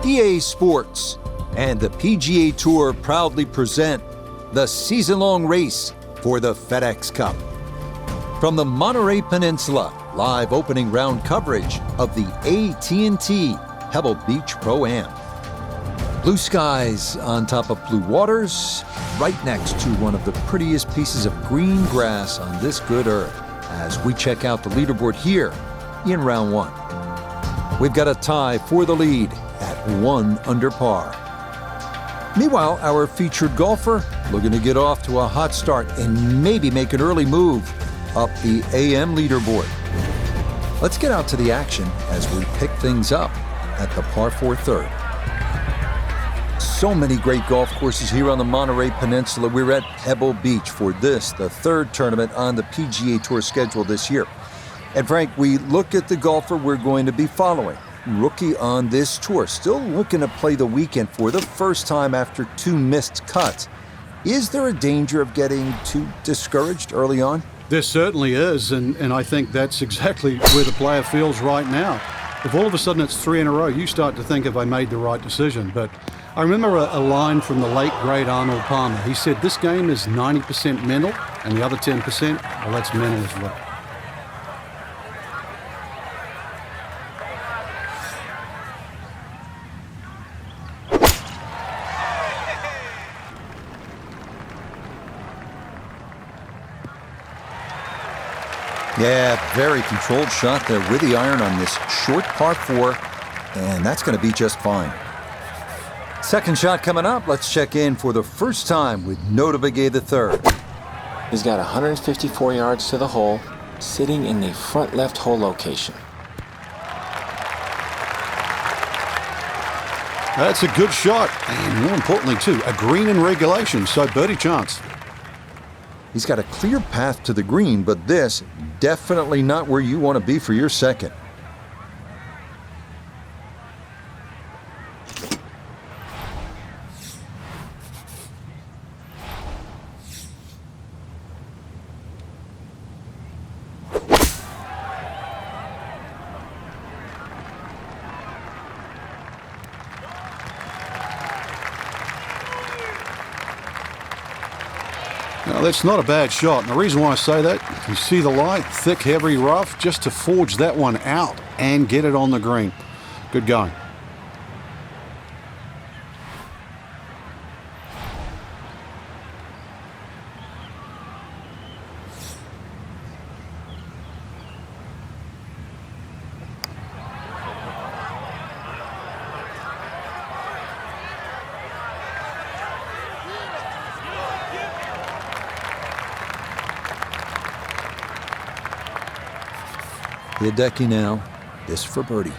EA Sports and the PGA Tour proudly present the season-long race for the FedEx Cup. From the Monterey Peninsula, live opening round coverage of the AT&T Pebble Beach Pro-Am. Blue skies on top of blue waters, right next to one of the prettiest pieces of green grass on this good earth, as we check out the leaderboard here in round one. We've got a tie for the lead at 1 under par. Meanwhile, our featured golfer looking to get off to a hot start and maybe make an early move up the AM leaderboard. Let's get out to the action as we pick things up at the par 4 third. So many great golf courses here on the Monterey Peninsula. We're at Pebble Beach for this, the third tournament on the PGA Tour schedule this year. And Frank, we look at the golfer we're going to be following. Rookie on this tour, still looking to play the weekend for the first time after 2 missed cuts. Is there a danger of getting too discouraged early on? There certainly is, and I think that's exactly where the player feels right now. If all of a sudden it's 3 in a row, you start to think, have I made the right decision? But I remember a line from the late, great Arnold Palmer. He said, this game is 90% mental, and the other 10%, well, that's mental as well. Yeah, very controlled shot there with the iron on this short par 4, and that's going to be just fine. Second shot coming up. Let's check in for the first time with Nota Begay III. He's got 154 yards to the hole, sitting in the front left hole location. That's a good shot, and more importantly too, a green in regulation, so birdie chance. He's got a clear path to the green, but this definitely not where you want to be for your second. Now, that's not a bad shot, and the reason why I say that, you see the lie, thick, heavy rough, just to forge that one out and get it on the green. Good going. Hideki now, this for birdie.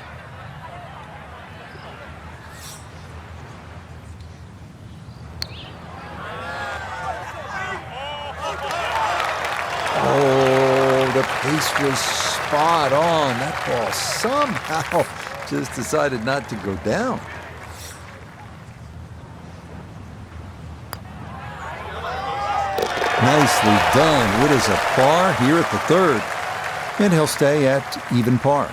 Oh, the pace was spot on. That ball somehow just decided not to go down. Nicely done. It is a par here at the third. And he'll stay at even par.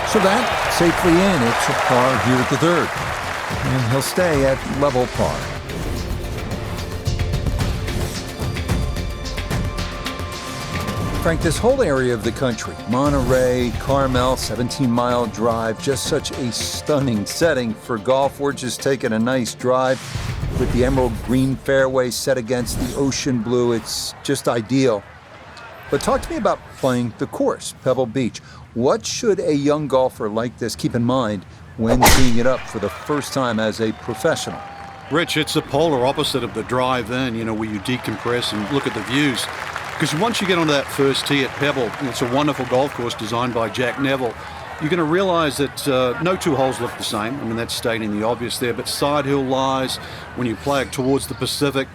So that safely in. It's a par here at the third. And he'll stay at level par. Frank, this whole area of the country, Monterey, Carmel, 17-mile drive, just such a stunning setting for golf. We're just taking a nice drive with the emerald green fairway set against the ocean blue. It's just ideal. But talk to me about playing the course, Pebble Beach. What should a young golfer like this keep in mind when teeing it up for the first time as a professional? Rich, it's the polar opposite of the drive-in, where you decompress and look at the views. Because once you get onto that first tee at Pebble, and it's a wonderful golf course designed by Jack Neville, you're going to realize that no 2 holes look the same. I mean, that's stating the obvious there, but side hill lies, when you play it towards the Pacific,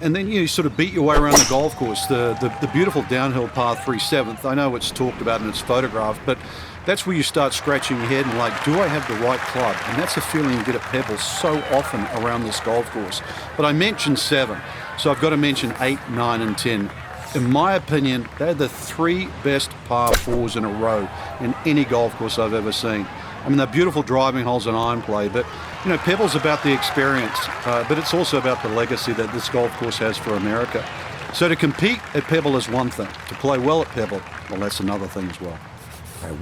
And then you sort of beat your way around the golf course. The beautiful downhill par 3 7th. I know it's talked about and it's photographed, but that's where you start scratching your head and like, do I have the right club? And that's a feeling you get at Pebble so often around this golf course. But I mentioned 7, so I've got to mention 8, 9, and 10. In my opinion, they're the 3 best par 4s in a row in any golf course I've ever seen. I mean, they're beautiful driving holes and iron play, but you know, Pebble's about the experience, but it's also about the legacy that this golf course has for America. So to compete at Pebble is one thing. To play well at Pebble, well, that's another thing as well.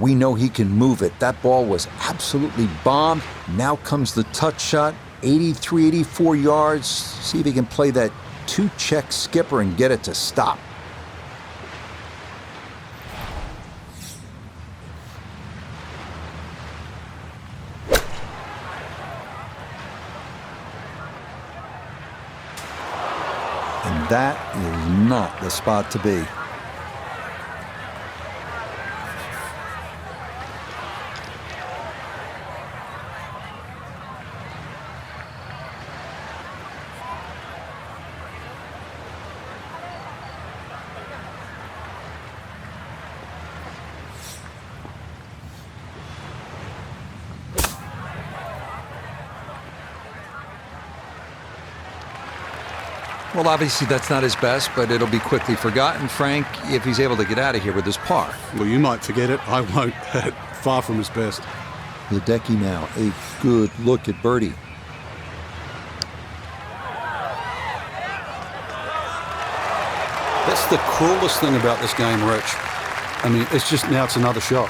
We know he can move it. That ball was absolutely bombed. Now comes the touch shot, 83, 84 yards. See if he can play that 2-check skipper and get it to stop. And that is not the spot to be. Well, obviously that's not his best, but it'll be quickly forgotten, Frank, if he's able to get out of here with his par. Well, you might forget it. I won't. Far from his best. Ledecky now, a good look at birdie. That's the cruelest thing about this game, Rich. I mean, it's just now it's another shot.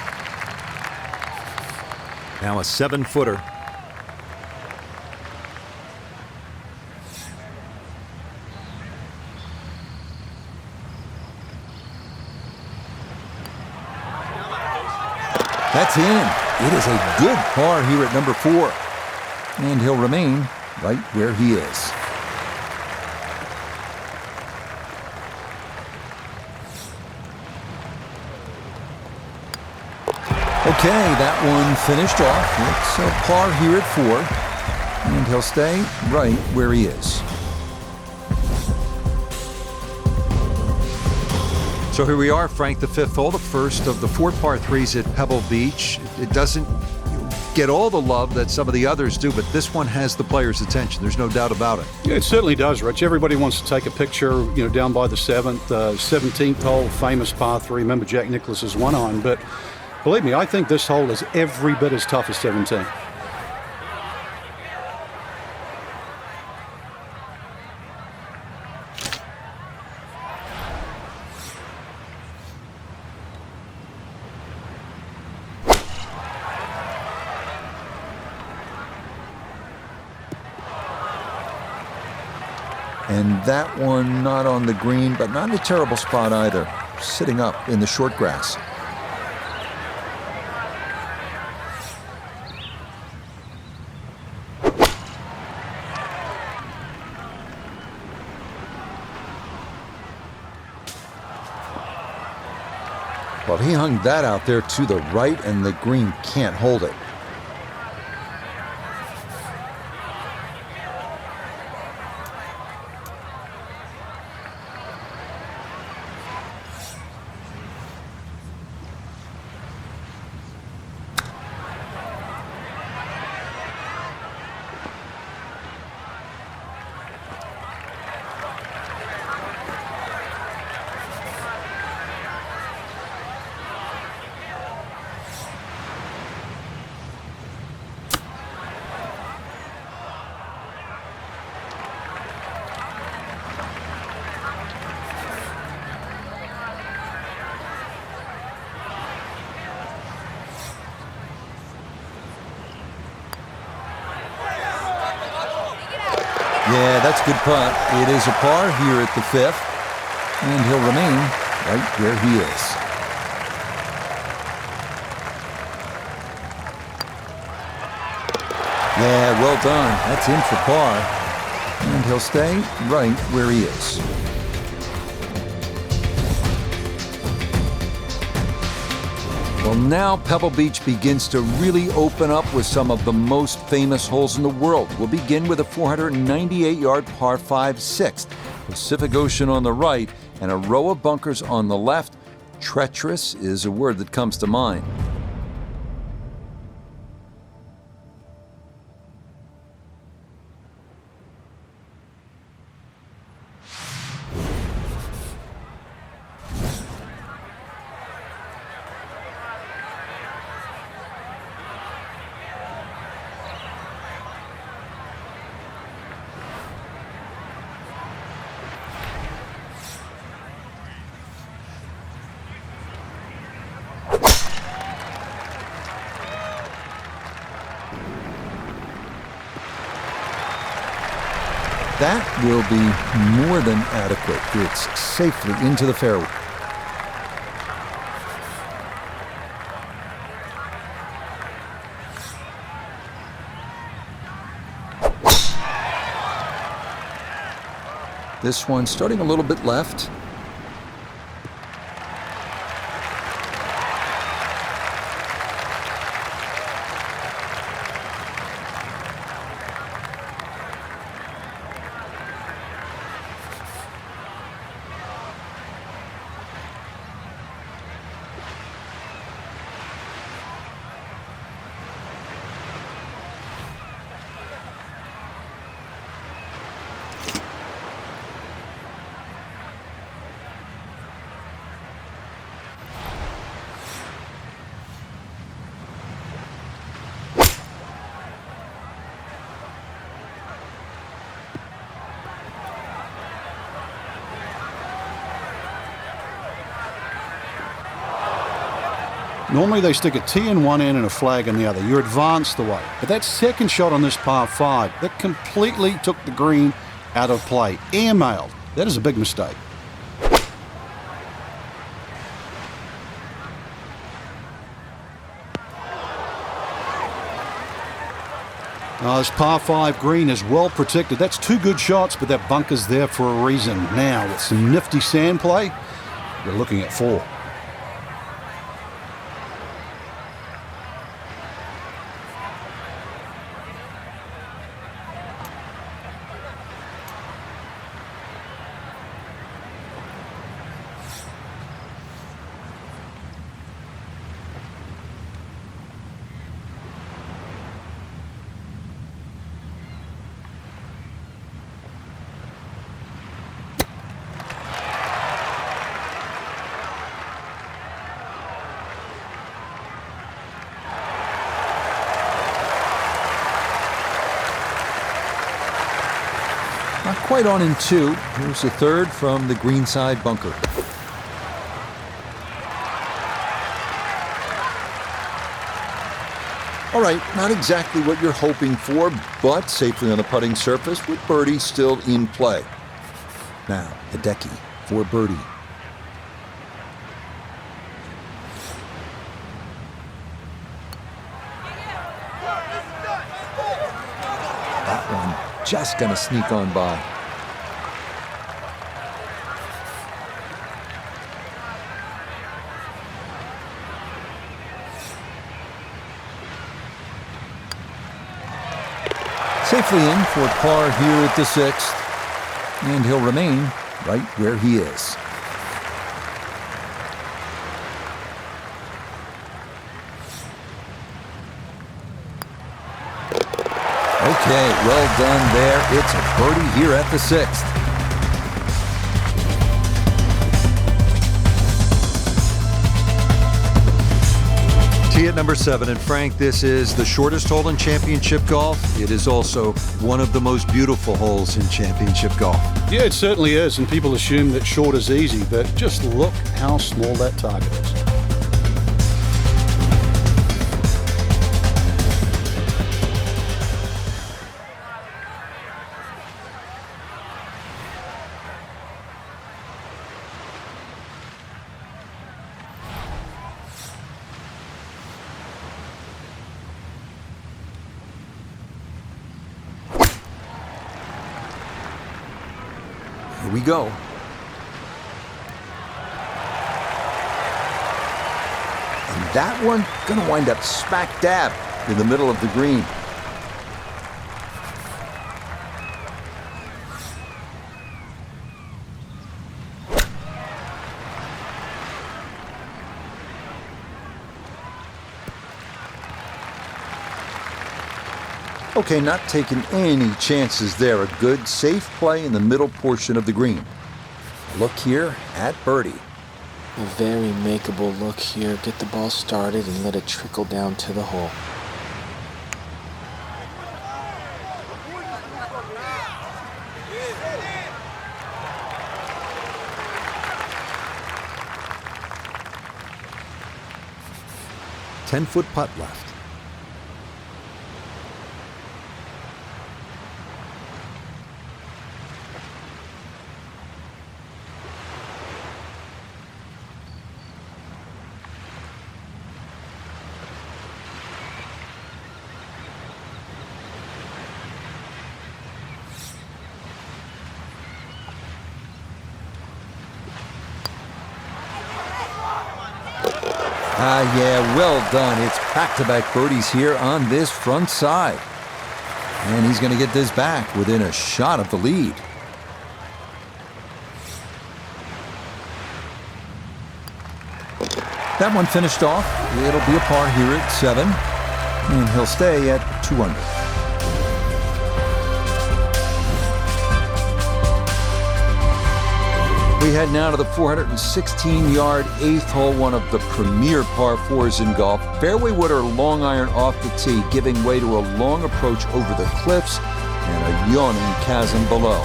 Now a 7-footer. That's in. It is a good par here at number 4. And he'll remain right where he is. Okay, that one finished off. It's a par here at 4. And he'll stay right where he is. So here we are, Frank, the 5th hole, the first of the 4 par 3s at Pebble Beach. It doesn't get all the love that some of the others do, but this one has the players' attention. There's no doubt about it. Yeah, it certainly does, Rich. Everybody wants to take a picture, you know, down by the 7th, 17th hole, famous par 3. Remember Jack Nicklaus's 1-iron, but believe me, I think this hole is every bit as tough as 17. And that one not on the green, but not in a terrible spot either, sitting up in the short grass. Well, he hung that out there to the right, and the green can't hold it. Yeah, that's a good putt. It is a par here at the 5th, and he'll remain right where he is. Yeah, well done. That's in for par, and he'll stay right where he is. Well, now Pebble Beach begins to really open up with some of the most famous holes in the world. We'll begin with a 498-yard par 5 6th. Pacific Ocean on the right, and a row of bunkers on the left. Treacherous is a word that comes to mind. That will be more than adequate. It's safely into the fairway. This one starting a little bit left. Normally they stick a tee in one end and a flag in the other. You're advanced away. But that second shot on this par 5, that completely took the green out of play. Airmailed. That is a big mistake. This par 5 green is well protected. That's 2 good shots, but that bunker's there for a reason. Now, with some nifty sand play, we're looking at 4. Not quite on in 2. Here's the third from the greenside bunker. All right, not exactly what you're hoping for, but safely on the putting surface with birdie still in play. Now, Hideki for birdie. That one just gonna sneak on by. Safely in for par here at the 6th, and he'll remain right where he is. Okay, well done there. It's a birdie here at the 6th. Tee at number 7, and Frank, this is the shortest hole in championship golf. It is also one of the most beautiful holes in championship golf. Yeah, it certainly is, and people assume that short is easy, but just look how small that target is. Here we go. And that one gonna wind up smack dab in the middle of the green. Okay, not taking any chances there. A good, safe play in the middle portion of the green. Look here at birdie. A very makeable look here. Get the ball started and let it trickle down to the hole. Ten-foot putt left. Yeah, well done. It's back-to-back birdies here on this front side. And he's going to get this back within a shot of the lead. That one finished off. It'll be a par here at 7. And he'll stay at 2 under. We head now to the 416-yard 8th hole, one of the premier par 4s in golf. Fairway wood or long iron off the tee, giving way to a long approach over the cliffs and a yawning chasm below.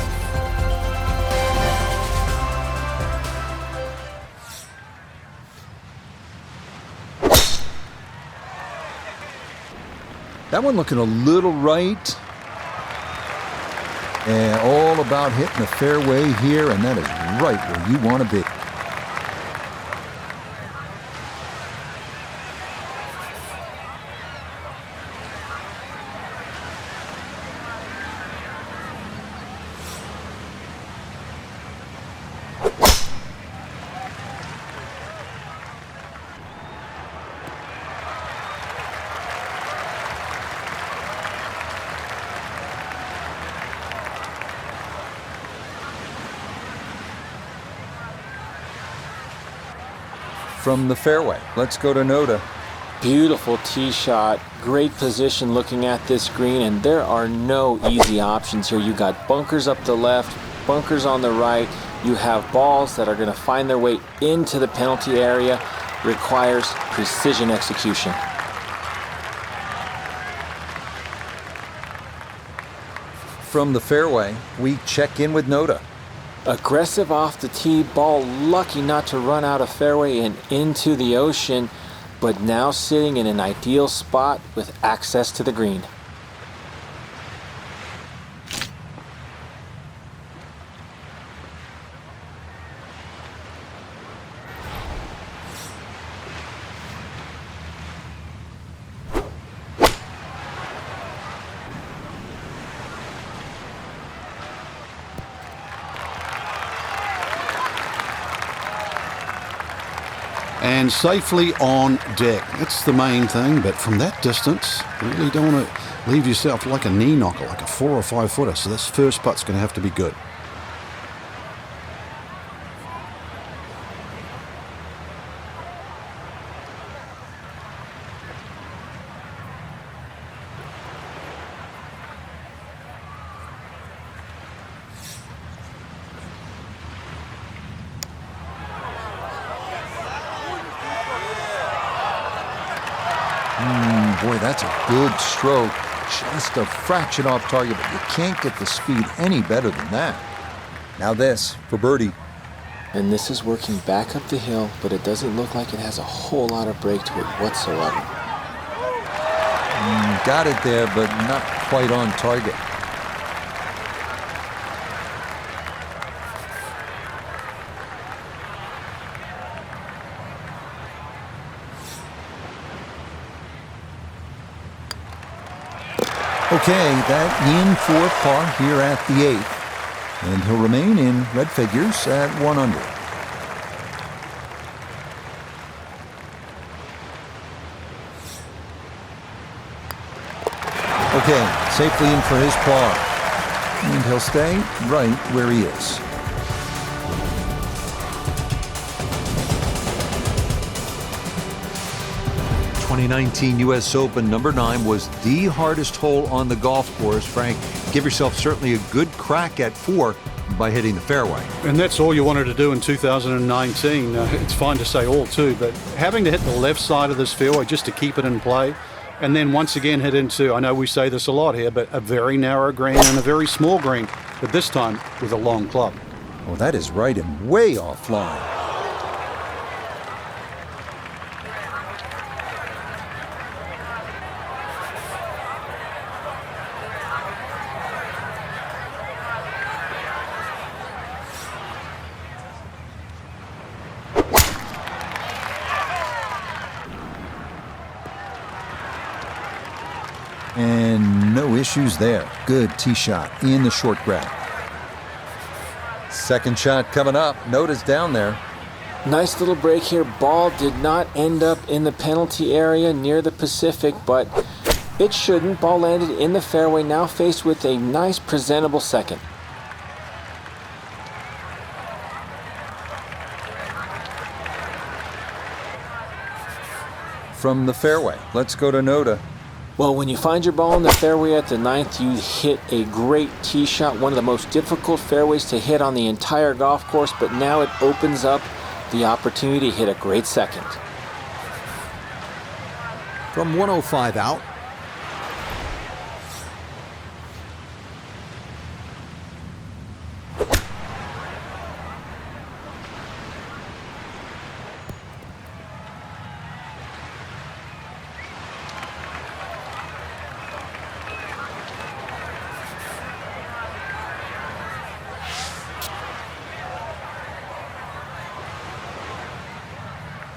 That one looking a little right. And all about hitting the fairway here, and that is right where you want to be. From the fairway, let's go to Noda. Beautiful tee shot, great position looking at this green, and there are no easy options here. You got bunkers up the left, bunkers on the right. You have balls that are going to find their way into the penalty area. Requires precision execution. From the fairway, we check in with Noda. Aggressive off the tee, ball lucky not to run out of fairway and into the ocean, but now sitting in an ideal spot with access to the green. And safely on deck. That's the main thing, but from that distance, you really don't want to leave yourself like a knee knocker, like a 4 or 5 footer. So this first putt's going to have to be good. Boy, that's a good stroke. Just a fraction off target, but you can't get the speed any better than that. Now this for birdie. And this is working back up the hill, but it doesn't look like it has a whole lot of break to it whatsoever. Got it there, but not quite on target. Okay, that in for par here at the 8th. And he'll remain in red figures at 1 under. Okay, safely in for his par. And he'll stay right where he is. 2019 U.S. Open number 9 was the hardest hole on the golf course. Frank, give yourself certainly a good crack at 4 by hitting the fairway. And that's all you wanted to do in 2019. It's fine to say all too, but having to hit the left side of this fairway just to keep it in play, and then once again hit into, I know we say this a lot here, but a very narrow green and a very small green, but this time with a long club. Oh, that is right and way offline. And no issues there. Good tee shot in the short grab. Second shot coming up. Nota's down there. Nice little break here. Ball did not end up in the penalty area near the Pacific, but it shouldn't. Ball landed in the fairway, now faced with a nice presentable second. From the fairway, let's go to Nota. Well, when you find your ball in the fairway at the 9th, you hit a great tee shot, one of the most difficult fairways to hit on the entire golf course, but now it opens up the opportunity to hit a great second. From 105 out,